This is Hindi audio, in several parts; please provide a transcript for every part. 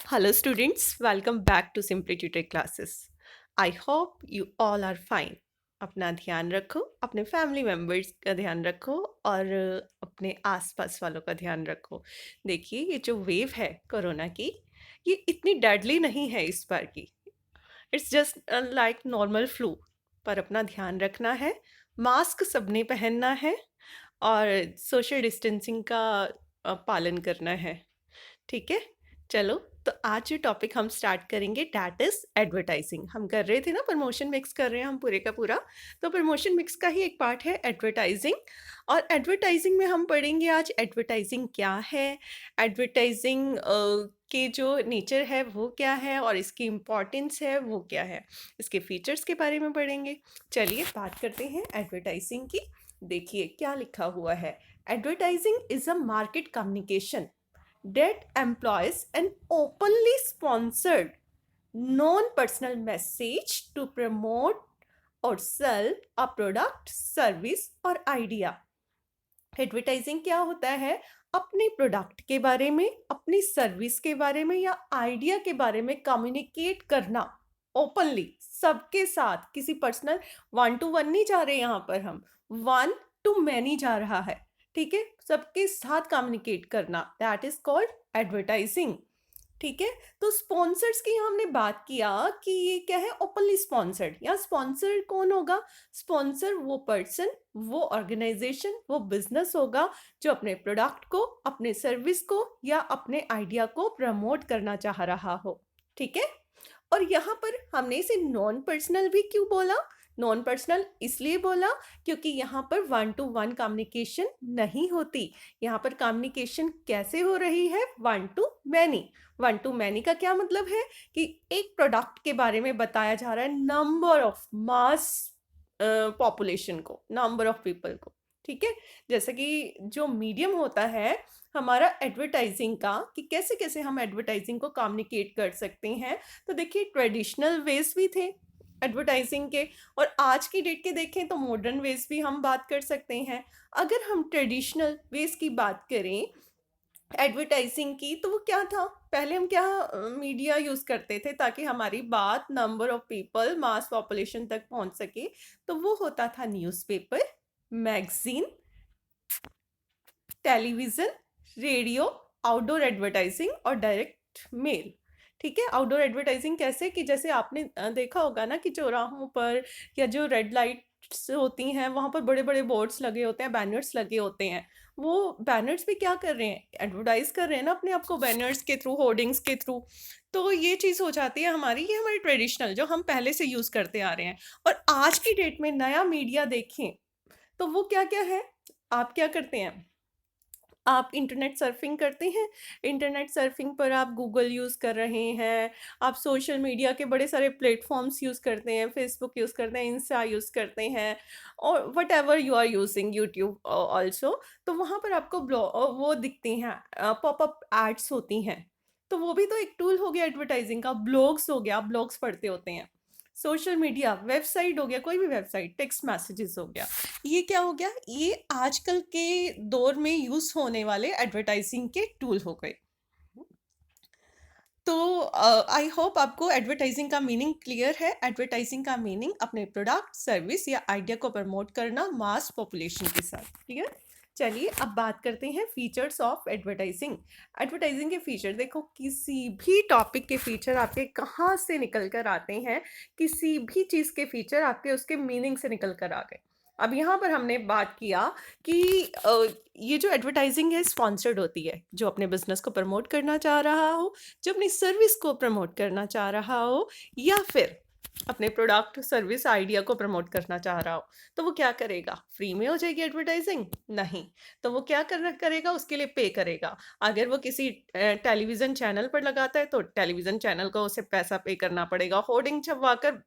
Hello, students. Welcome back to Simply Tutor classes. I hope you all are fine. अपना ध्यान रखो, अपने फैमिली मेम्बर्स का ध्यान रखो और अपने आसपास वालों का ध्यान रखो। देखिए, ये जो वेव है कोरोना की, ये इतनी डेडली नहीं है इस बार की। It's just like normal flu. पर अपना ध्यान रखना है, मास्क सबने पहनना है और सोशल डिस्टेंसिंग का पालन करना है। ठीक है? चलो, तो आज जो टॉपिक हम स्टार्ट करेंगे दैट इज़ एडवर्टाइज़िंग। हम कर रहे थे ना, प्रमोशन मिक्स कर रहे हैं हम पूरे का पूरा। तो प्रमोशन मिक्स का ही एक पार्ट है एडवर्टाइज़िंग, और एडवर्टाइज़िंग में हम पढ़ेंगे आज एडवर्टाइज़िंग क्या है, एडवर्टाइज़िंग के जो नेचर है वो क्या है और इसकी इम्पोर्टेंस है वो क्या है। इसके फीचर्स के बारे में पढ़ेंगे। चलिए बात करते हैं एडवर्टाइज़िंग की। देखिए क्या लिखा हुआ है। Advertising is a market communication that employs an openly sponsored non-personal message to promote or sell a product, service or idea. Advertising क्या होता है? अपने प्रोडक्ट के बारे में, अपनी सर्विस के बारे में या आइडिया के बारे में कम्युनिकेट करना ओपनली सबके साथ। किसी पर्सनल वन टू वन नहीं जा रहे यहाँ पर, हम वन टू मैनी जा रहा है। ठीक है, सबके साथ कम्युनिकेट करना, दैट इज कॉल्ड एडवर्टाइजिंग। ठीक है, तो स्पॉन्सर्स की हमने बात किया कि ये क्या है, ओपनली स्पॉन्सर्ड। या स्पॉन्सर कौन होगा? स्पॉन्सर वो पर्सन, वो ऑर्गेनाइजेशन, वो बिजनेस होगा जो अपने प्रोडक्ट को, अपने सर्विस को या अपने आइडिया को प्रमोट करना चाह रहा हो। ठीक है, और यहाँ पर हमने इसे नॉन पर्सनल भी क्यों बोला? नॉन पर्सनल इसलिए बोला क्योंकि यहाँ पर वन टू वन कम्युनिकेशन नहीं होती। यहाँ पर कम्युनिकेशन कैसे हो रही है? One two many. One two many का क्या मतलब है कि एक प्रोडक्ट के बारे में बताया जा रहा है नंबर ऑफ मास पॉपुलेशन को, नंबर ऑफ पीपल को। ठीक है, जैसे कि जो मीडियम होता है हमारा एडवर्टाइजिंग का, कि कैसे कैसे हम एडवर्टाइजिंग को कम्युनिकेट कर सकते हैं। तो देखिए, ट्रेडिशनल वेज भी थे एडवर्टाइजिंग के, और आज की डेट के देखें तो मॉडर्न वेज भी हम बात कर सकते हैं। अगर हम ट्रेडिशनल वेज की बात करें एडवर्टाइजिंग की, तो वो क्या था? पहले हम क्या मीडिया यूज़ करते थे ताकि हमारी बात number of people, mass population तक पहुंच सके। तो वो होता था newspaper, magazine, television, radio, outdoor advertising और डायरेक्ट मेल। ठीक है, आउटडोर एडवर्टाइजिंग कैसे कि जैसे आपने देखा होगा ना कि चौराहों पर या जो रेड लाइट्स होती हैं वहाँ पर बड़े बड़े बोर्ड्स लगे होते हैं, बैनर्स लगे होते हैं। वो बैनर्स भी क्या कर रहे हैं? एडवर्टाइज कर रहे हैं ना अपने आप को, बैनर्स के थ्रू, होर्डिंग्स के थ्रू। तो ये चीज़ हो जाती है हमारी, ये हमारी ट्रेडिशनल जो हम पहले से यूज़ करते आ रहे हैं। और आज की डेट में नया मीडिया देखें तो वो क्या क्या है? आप क्या करते हैं? आप इंटरनेट सर्फिंग करते हैं। इंटरनेट सर्फिंग पर आप गूगल यूज़ कर रहे हैं, आप सोशल मीडिया के बड़े सारे प्लेटफॉर्म्स यूज़ करते हैं, फेसबुक यूज़ करते हैं, इंस्टा यूज़ करते हैं, और whatever you are using, YouTube also. तो वहाँ पर आपको वो दिखती हैं, पॉपअप एड्स होती हैं। तो वो भी तो एक टूल हो गया एडवर्टाइजिंग का। ब्लॉग्स हो गया, आप ब्लॉग्स पढ़ते होते हैं। सोशल मीडिया, वेबसाइट हो गया, कोई भी वेबसाइट, टेक्स्ट मैसेजेस हो गया। ये क्या हो गया? ये आजकल के दौर में यूज़ होने वाले एडवर्टाइजिंग के टूल हो गए। तो आई होप आपको एडवर्टाइजिंग का मीनिंग क्लियर है। एडवर्टाइजिंग का मीनिंग अपने प्रोडक्ट, सर्विस या आइडिया को प्रमोट करना मास पॉपुलेशन के साथ। क्लियर? चलिए अब बात करते हैं फीचर्स ऑफ एडवर्टाइजिंग। एडवर्टाइजिंग के फीचर देखो, किसी भी टॉपिक के फीचर आपके कहाँ से निकल कर आते हैं? किसी भी चीज़ के फीचर आपके उसके मीनिंग से निकल कर आ गए। अब यहाँ पर हमने बात किया कि ये जो एडवर्टाइजिंग है स्पॉन्सर्ड होती है, जो अपने बिजनेस को प्रमोट करना चाह रहा हो, जो अपनी सर्विस को प्रमोट करना चाह रहा हो, या फिर अपने प्रोडक्ट, सर्विस, आइडिया को प्रमोट करना चाह रहा हो, तो वो क्या करेगा? फ्री में हो जाएगी एडवर्टाइजिंग? नहीं। तो वो क्या करना करेगा? उसके लिए पे करेगा। अगर वो किसी टेलीविज़न चैनल पर लगाता है तो टेलीविज़न चैनल को उसे पैसा पे करना पड़ेगा। होर्डिंग छपवाकर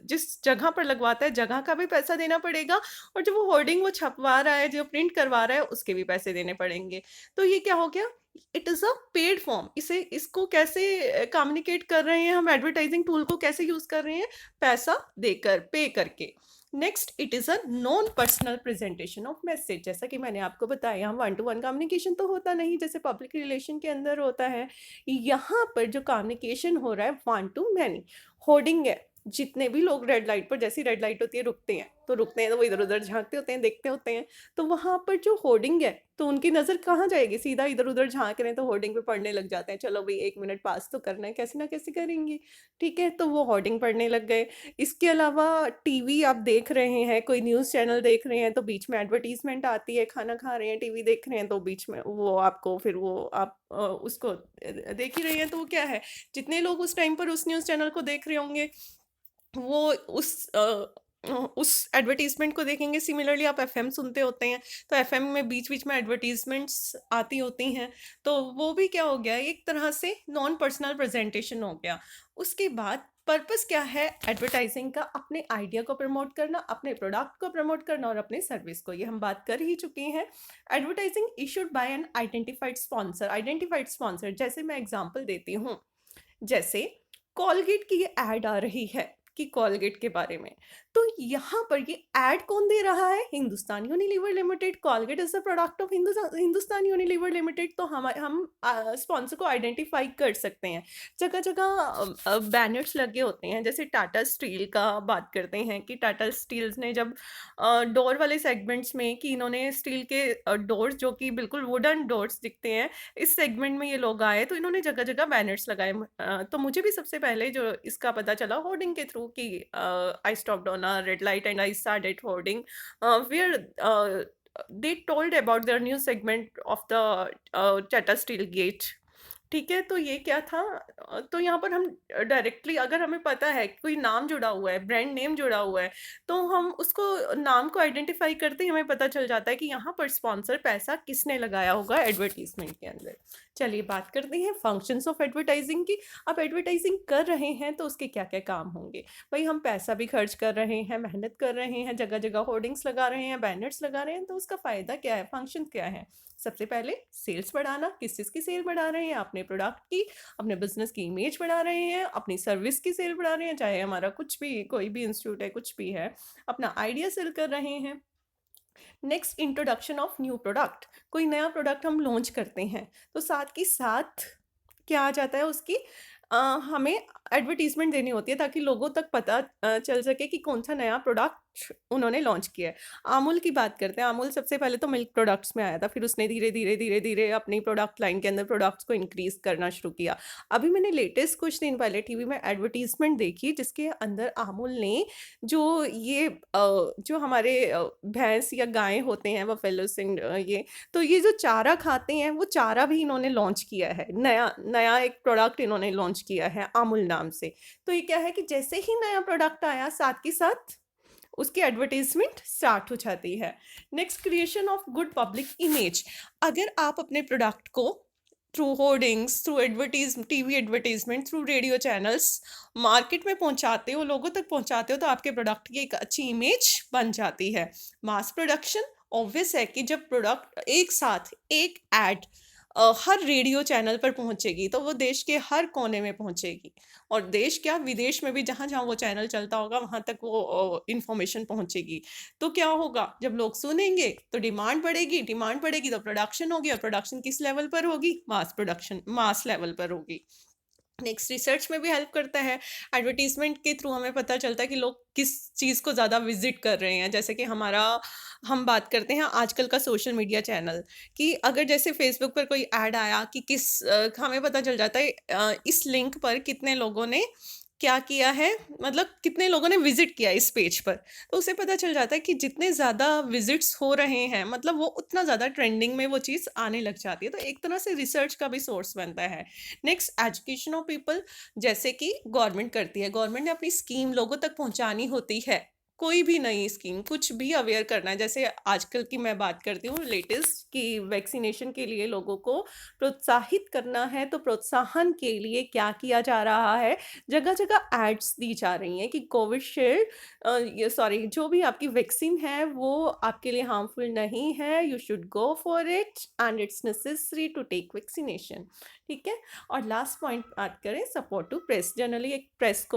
जिस जगह पर लगवाता है, जगह का भी पैसा देना पड़ेगा, और जो वो होर्डिंग वो छपवा रहा है, जो प्रिंट करवा रहा है, उसके भी पैसे देने पड़ेंगे। तो ये क्या हो गया? It is a paid form. इसको कैसे कम्युनिकेट कर रहे हैं हम? एडवर्टाइजिंग टूल को कैसे यूज़ कर रहे हैं? पैसा देकर, पे करके। Next, it is a non personal presentation of message. जैसा कि मैंने आपको बताया, यहाँ वन टू वन कम्युनिकेशन तो होता नहीं जैसे पब्लिक रिलेशन के अंदर होता है। यहाँ पर जो कम्युनिकेशन हो रहा है वन टू मैनी, होर्डिंग है। जितने भी लोग रेड लाइट पर, जैसी रेड लाइट होती है रुकते हैं, तो वो इधर उधर झांकते होते हैं, देखते होते हैं। तो वहाँ पर जो होर्डिंग है, तो उनकी नज़र कहाँ जाएगी? सीधा इधर उधर झांक रहे हैं तो होर्डिंग पे पढ़ने लग जाते हैं, चलो भाई 1 मिनट पास तो करना है, कैसे ना कैसे करेंगे। ठीक है, तो वो होर्डिंग पढ़ने लग गए। इसके अलावा टीवी आप देख रहे हैं, कोई न्यूज़ चैनल देख रहे हैं तो बीच में एडवर्टाइजमेंट आती है, खाना खा रहे हैं, टीवी देख रहे हैं तो बीच में वो आपको फिर वो आप उसको देख ही रहे हैं, तो वो क्या है, जितने लोग उस टाइम पर उस न्यूज़ चैनल को देख रहे होंगे वो उस एडवर्टाइजमेंट को देखेंगे। सिमिलरली आप एफएम सुनते होते हैं, तो एफएम में बीच बीच में एडवर्टाइजमेंट्स आती होती हैं, तो वो भी क्या हो गया, एक तरह से नॉन पर्सनल प्रेजेंटेशन हो गया। उसके बाद पर्पस क्या है एडवर्टाइजिंग का? अपने आइडिया को प्रमोट करना, अपने प्रोडक्ट को प्रमोट करना और अपने सर्विस को, ये हम बात कर ही चुके हैं। Advertising issued by an identified sponsor. Identified sponsor, जैसे मैं एग्जांपल देती हूँ, जैसे कोलगेट की ये ऐड आ रही है कि कोलगेट के बारे में, तो यहाँ पर ये ऐड कौन दे रहा है? Hindustan Unilever limited. Colgate is the product of Hindustan Unilever limited. तो हम स्पॉन्सर को आइडेंटिफाई कर सकते हैं। जगह जगह बैनर्स लगे होते हैं, जैसे टाटा स्टील का बात करते हैं कि टाटा स्टील्स ने जब डोर वाले सेगमेंट्स में, कि इन्होंने स्टील के डोर्स जो कि बिल्कुल वुडन डोर्स दिखते हैं, इस सेगमेंट में ये लोग आए तो इन्होंने जगह जगह बैनर्स लगाए। तो मुझे भी सबसे पहले जो इसका पता चला होर्डिंग के थ्रू कि I stopped on a red light and I started hoarding where they told about their new segment of the Tata Steel Gate। ठीक है, तो ये क्या था? तो यहाँ पर हम डायरेक्टली, अगर हमें पता है कि कोई नाम जुड़ा हुआ है, ब्रांड नेम जुड़ा हुआ है, तो हम उसको नाम को आइडेंटिफाई करते ही हमें पता चल जाता है कि यहाँ पर स्पॉन्सर पैसा किसने लगाया होगा एडवर्टीजमेंट के अंदर। चलिए बात करते हैं फंक्शंस ऑफ एडवर्टाइजिंग की। आप एडवर्टाइजिंग कर रहे हैं तो उसके क्या क्या काम होंगे? भाई हम पैसा भी खर्च कर रहे हैं, मेहनत कर रहे हैं, जगह जगह होर्डिंग्स लगा रहे हैं, बैनर्स लगा रहे हैं, तो उसका फ़ायदा क्या है, फंक्शन क्या है? सबसे पहले सेल्स बढ़ाना। किस चीज़ की सेल बढ़ा रहे हैं? अपने प्रोडक्ट की, अपने बिजनेस की इमेज बढ़ा रहे हैं, अपनी सर्विस की सेल बढ़ा रहे हैं, चाहे हमारा कुछ भी, कोई भी इंस्टीट्यूट है, कुछ भी है, अपना आइडिया सेल कर रहे हैं। Next, introduction of new product. कोई नया प्रोडक्ट हम लॉन्च करते हैं तो साथ के साथ क्या आ जाता है उसकी, हमें एडवर्टीजमेंट देनी होती है ताकि लोगों तक पता चल सके कि कौन सा नया प्रोडक्ट उन्होंने लॉन्च किया है। अमूल की बात करते हैं। अमूल सबसे पहले तो मिल्क प्रोडक्ट्स में आया था, फिर उसने धीरे धीरे धीरे धीरे अपनी प्रोडक्ट लाइन के अंदर प्रोडक्ट्स को इंक्रीज करना शुरू किया। अभी मैंने लेटेस्ट कुछ दिन पहले टीवी में एडवर्टीजमेंट देखी जिसके अंदर अमूल ने जो हमारे भैंस या गायें होते हैं बफेलो सिंह, तो ये जो चारा खाते हैं वो चारा भी इन्होंने लॉन्च किया है। नया नया एक प्रोडक्ट इन्होंने लॉन्च किया है अमूल नाम से। तो ये क्या है कि जैसे ही नया प्रोडक्ट आया साथ के साथ उसकी एडवर्टाइजमेंट स्टार्ट हो जाती है। Next, creation of good public image. अगर आप अपने प्रोडक्ट को through hoardings, through TV advertisement, through radio channels market में पहुंचाते हो, लोगों तक पहुंचाते हो, तो आपके प्रोडक्ट की एक अच्छी इमेज बन जाती है। मास प्रोडक्शन, ऑब्वियस है कि जब प्रोडक्ट एक साथ एक एड हर रेडियो चैनल पर पहुंचेगी तो वो देश के हर कोने में पहुंचेगी, और देश क्या, विदेश में भी जहां जहां वो चैनल चलता होगा वहां तक वो इंफॉर्मेशन पहुंचेगी। तो क्या होगा, जब लोग सुनेंगे तो डिमांड बढ़ेगी, डिमांड बढ़ेगी तो प्रोडक्शन होगी, और प्रोडक्शन किस लेवल पर होगी? मास प्रोडक्शन, मास लेवल पर होगी। नेक्स्ट, रिसर्च में भी हेल्प करता है। एडवर्टीजमेंट के थ्रू हमें पता चलता है कि लोग किस चीज़ को ज़्यादा विजिट कर रहे हैं। जैसे कि हम बात करते हैं आजकल का सोशल मीडिया चैनल, कि अगर जैसे फेसबुक पर कोई ऐड आया कि हमें पता चल जाता है इस लिंक पर कितने लोगों ने क्या किया है, मतलब कितने लोगों ने विजिट किया इस पेज पर। तो उसे पता चल जाता है कि जितने ज़्यादा विजिट्स हो रहे हैं, मतलब वो उतना ज़्यादा ट्रेंडिंग में वो चीज़ आने लग जाती है। तो एक तरह से रिसर्च का भी सोर्स बनता है। Next, education of people. जैसे कि गवर्नमेंट करती है, गवर्नमेंट ने अपनी स्कीम लोगों तक पहुंचानी होती है। कोई भी नई स्कीम, कुछ भी अवेयर करना है, जैसे आजकल की मैं बात करती हूँ लेटेस्ट, कि वैक्सीनेशन के लिए लोगों को प्रोत्साहित करना है, तो प्रोत्साहन के लिए क्या किया जा रहा है? जगह जगह एड्स दी जा रही हैं कि कोविशील्ड, ये सॉरी, जो भी आपकी वैक्सीन है वो आपके लिए हार्मफुल नहीं है, you should go for it and it's necessary to take vaccination. ठीक है? और लास्ट पॉइंट बात करें सपोर्ट टू प्रेस, जनरली एक प्रेस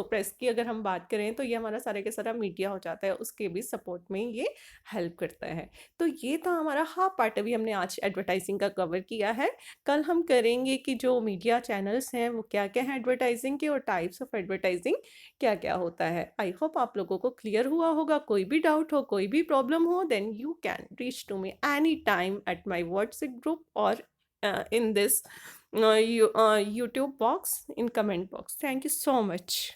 की अगर हम बात करें तो ये हमारा सारा का सारा मीडिया हो जाता है, उसके भी सपोर्ट में ये हेल्प करता है। तो ये था हमारा हाफ पार्ट, अभी हमने आज एडवर्टाइजिंग का कवर किया है। कल हम करेंगे कि जो मीडिया चैनल्स हैं वो क्या-क्या हैं एडवर्टाइजिंग के, और टाइप्स ऑफ एडवर्टाइजिंग क्या-क्या होता है। आई होप आप लोगों को क्लियर हुआ होगा। कोई भी डाउट हो, कोई भी प्रॉब्लम हो, then you can reach to me any time at my WhatsApp group और in this YouTube box, in comment box. Thank you so much.